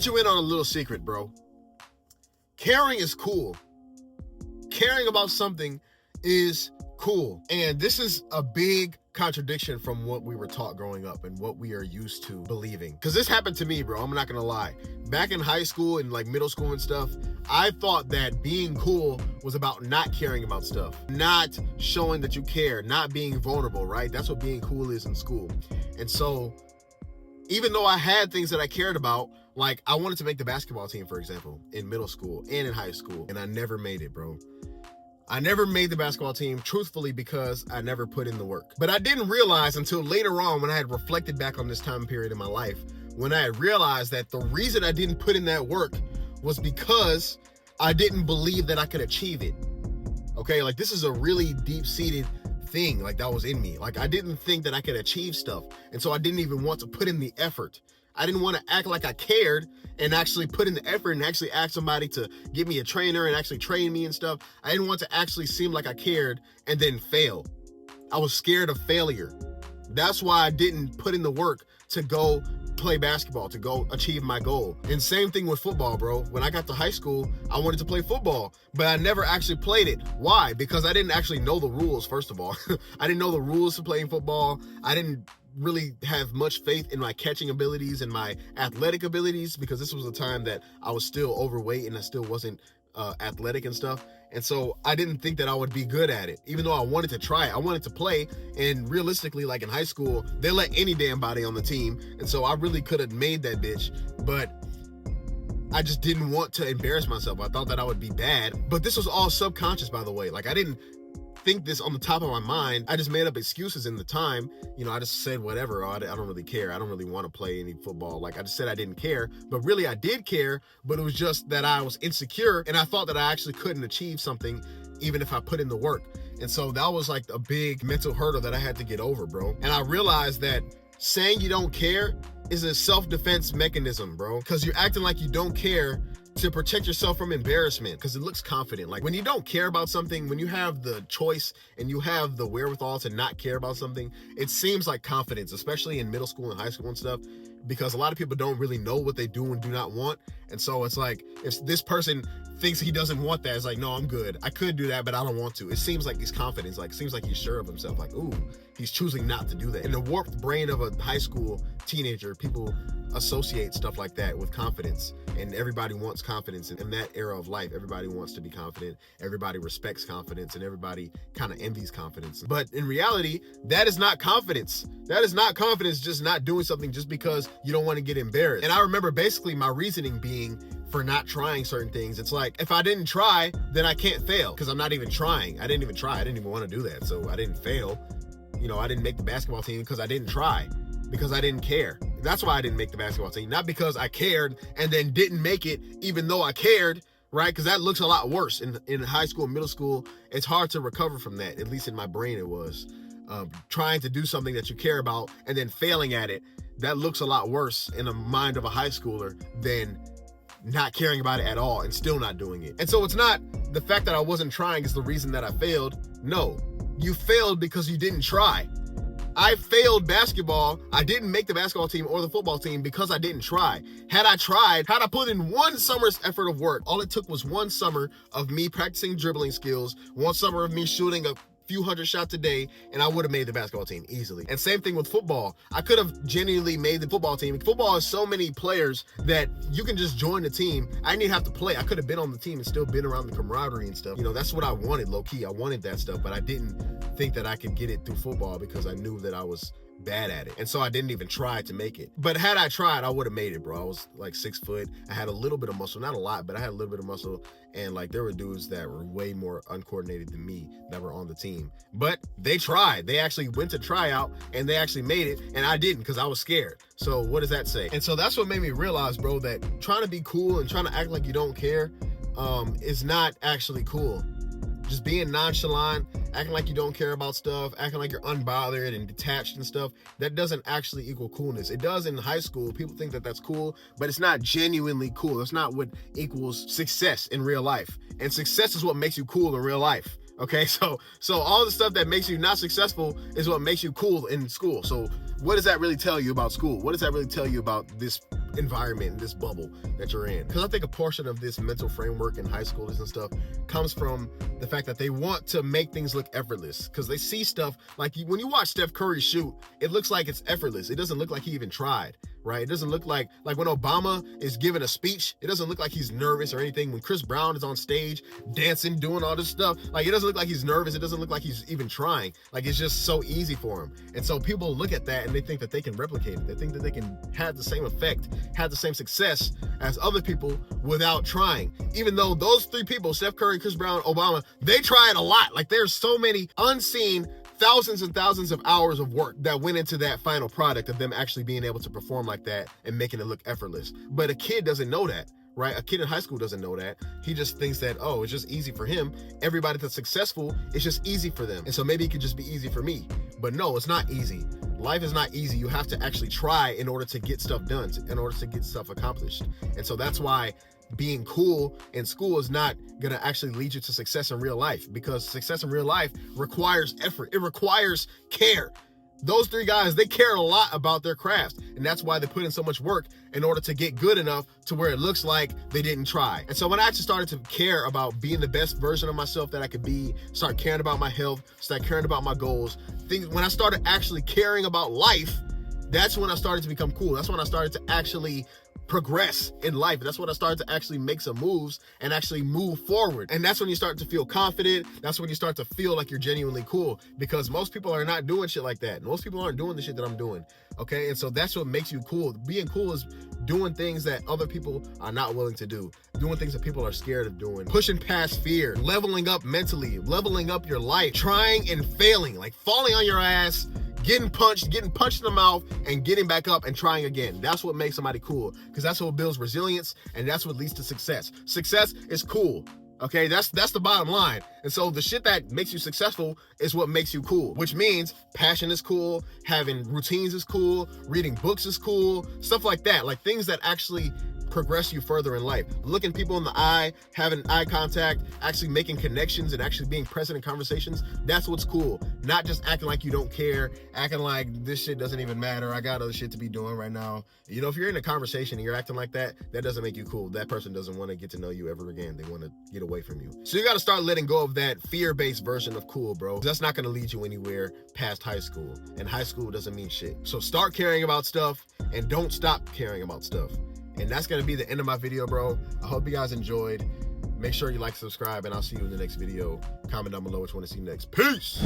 let you in on a little secret, bro. Caring is cool. Caring about something is cool. And this is a big contradiction from what we were taught growing up and what we are used to believing. Because this happened to me, bro. I'm not gonna lie. Back in high school and like middle school and stuff, I thought that being cool was about not caring about stuff, not showing that you care, not being vulnerable, right? That's what being cool is in school. And so even though I had things that I cared about, like I wanted to make the basketball team, for example, in middle school and in high school, and I never made it, bro. I never made the basketball team, truthfully, because I never put in the work. But I didn't realize until later on, when I had reflected back on this time period in my life, when I had realized that the reason I didn't put in that work was because I didn't believe that I could achieve it. Okay, like this is a really deep-seated thing, like that was in me. Like I didn't think that I could achieve stuff, and so I didn't even want to put in the effort. I didn't want to act like I cared and actually put in the effort and actually ask somebody to give me a trainer and actually train me and stuff. I didn't want to actually seem like I cared and then fail. I was scared of failure. That's why I didn't put in the work to go play basketball, to go achieve my goal. And same thing with football, bro. When I got to high school, I wanted to play football, but I never actually played it. Why? Because I didn't actually know the rules, first of all. I didn't know the rules to playing football. I didn't really have much faith in my catching abilities and my athletic abilities, because this was a time that I was still overweight and I still wasn't athletic and stuff. And so I didn't think that I would be good at it, even though I wanted to try it. I wanted to play, and realistically, like in high school, they let any damn body on the team. And so I really could have made that bitch, but I just didn't want to embarrass myself. I thought that I would be bad, but this was all subconscious, by the way. Like I didn't think this on the top of my mind. I just made up excuses in the time. You know, I just said whatever. Oh, I don't really care. I don't really want to play any football. Like I just said I didn't care, but really I did care, but it was just that I was insecure and I thought that I actually couldn't achieve something even if I put in the work. And so that was like a big mental hurdle that I had to get over, bro. And I realized that saying you don't care is a self-defense mechanism, bro, because you're acting like you don't care to protect yourself from embarrassment, because it looks confident. Like when you don't care about something, when you have the choice and you have the wherewithal to not care about something, it seems like confidence, especially in middle school and high school and stuff, because a lot of people don't really know what they do and do not want. And so it's like, if this person thinks he doesn't want that, it's like, no, I'm good. I could do that, but I don't want to. It seems like he's confident. Like, it seems like he's sure of himself. Like, ooh, he's choosing not to do that. In the warped brain of a high school teenager, people associate stuff like that with confidence, and everybody wants confidence. In that era of life, everybody wants to be confident, everybody respects confidence, and everybody kind of envies confidence. But in reality, that is not confidence. That is not confidence, just not doing something just because you don't want to get embarrassed. And I remember basically my reasoning being for not trying certain things. It's like, if I didn't try, then I can't fail, because I'm not even trying. I didn't even try. I didn't even want to do that, so I didn't fail. You know, I didn't make the basketball team because I didn't try, because I didn't care. That's why I didn't make the basketball team, not because I cared and then didn't make it even though I cared, right? Because that looks a lot worse in high school and middle school. It's hard to recover from that, at least in my brain it was. Trying to do something that you care about and then failing at it, that looks a lot worse in the mind of a high schooler than not caring about it at all and still not doing it. And so it's not the fact that I wasn't trying is the reason that I failed. No, you failed because you didn't try. I failed basketball. I didn't make the basketball team or the football team because I didn't try. Had I tried, had I put in one summer's effort of work, all it took was one summer of me practicing dribbling skills, one summer of me shooting a few hundred shots a day, and I would have made the basketball team easily. And same thing with football. I could have genuinely made the football team. Football has so many players that you can just join the team. I didn't even have to play. I could have been on the team and still been around the camaraderie and stuff. You know, that's what I wanted, low key. I wanted that stuff, but I didn't think that I could get it through football because I knew that I was bad at it. And so I didn't even try to make it. But had I tried, I would have made it, bro. I was like 6 foot. I had a little bit of muscle, not a lot, but I had a little bit of muscle. And like there were dudes that were way more uncoordinated than me that were on the team. But they tried. They actually went to try out and they actually made it. And I didn't because I was scared. So what does that say? And so that's what made me realize, bro, that trying to be cool and trying to act like you don't care is not actually cool. Just being nonchalant, acting like you don't care about stuff, acting like you're unbothered and detached and stuff, that doesn't actually equal coolness. It does in high school. People think that that's cool, but it's not genuinely cool. That's not what equals success in real life. And success is what makes you cool in real life. Okay, so all the stuff that makes you not successful is what makes you cool in school. So what does that really tell you about school? What does that really tell you about this environment, this bubble that you're in? Because I think a portion of this mental framework in high schoolers and stuff comes from the fact that they want to make things look effortless, because they see stuff like when you watch Steph Curry shoot, it looks like it's effortless. It doesn't look like he even tried, right? It doesn't look like when Obama is giving a speech, it doesn't look like he's nervous or anything. When Chris Brown is on stage dancing, doing all this stuff, like it doesn't look like he's nervous. It doesn't look like he's even trying. Like it's just so easy for him. And so people look at that and they think that they can replicate it. They think that they can have the same effect, have the same success as other people without trying. Even though those three people, Steph Curry, Chris Brown, Obama, they tried a lot. Like there's so many unseen thousands and thousands of hours of work that went into that final product of them actually being able to perform like that and making it look effortless. But a kid doesn't know that, right? A kid in high school doesn't know that. He just thinks that, oh, it's just easy for him. Everybody that's successful, it's just easy for them. And so maybe it could just be easy for me. But no, it's not easy. Life is not easy. You have to actually try in order to get stuff done, in order to get stuff accomplished. And so that's why being cool in school is not going to actually lead you to success in real life, because success in real life requires effort. It requires care. Those three guys, they care a lot about their craft, and that's why they put in so much work in order to get good enough to where it looks like they didn't try. And so when I actually started to care about being the best version of myself that I could be, start caring about my health, start caring about my goals, when I started actually caring about life, that's when I started to become cool. That's when I started to actually progress in life. That's when I started to actually make some moves and actually move forward. And that's when you start to feel confident. That's when you start to feel like you're genuinely cool, because most people are not doing shit like that. Most people aren't doing the shit that I'm doing. Okay. And so that's what makes you cool. Being cool is doing things that other people are not willing to do, doing things that people are scared of doing, pushing past fear, leveling up mentally, leveling up your life, trying and failing, like falling on your ass, getting punched in the mouth, and getting back up and trying again. That's what makes somebody cool, because that's what builds resilience, and that's what leads to success. Success is cool. Okay, that's the bottom line. And so the shit that makes you successful is what makes you cool, which means passion is cool, having routines is cool, reading books is cool, stuff like that. Like things that actually progress you further in life. Looking people in the eye, having eye contact, actually making connections and actually being present in conversations. That's what's cool. Not just acting like you don't care, acting like this shit doesn't even matter. I got other shit to be doing right now. You know, if you're in a conversation and you're acting like that, that doesn't make you cool. That person doesn't want to get to know you ever again. They want to get away from you. So you got to start letting go of that fear-based version of cool, bro. That's not going to lead you anywhere past high school. And high school doesn't mean shit. So start caring about stuff and don't stop caring about stuff. And that's going to be the end of my video, bro. I hope you guys enjoyed. Make sure you like, subscribe, and I'll see you in the next video. Comment down below which one to see next. Peace!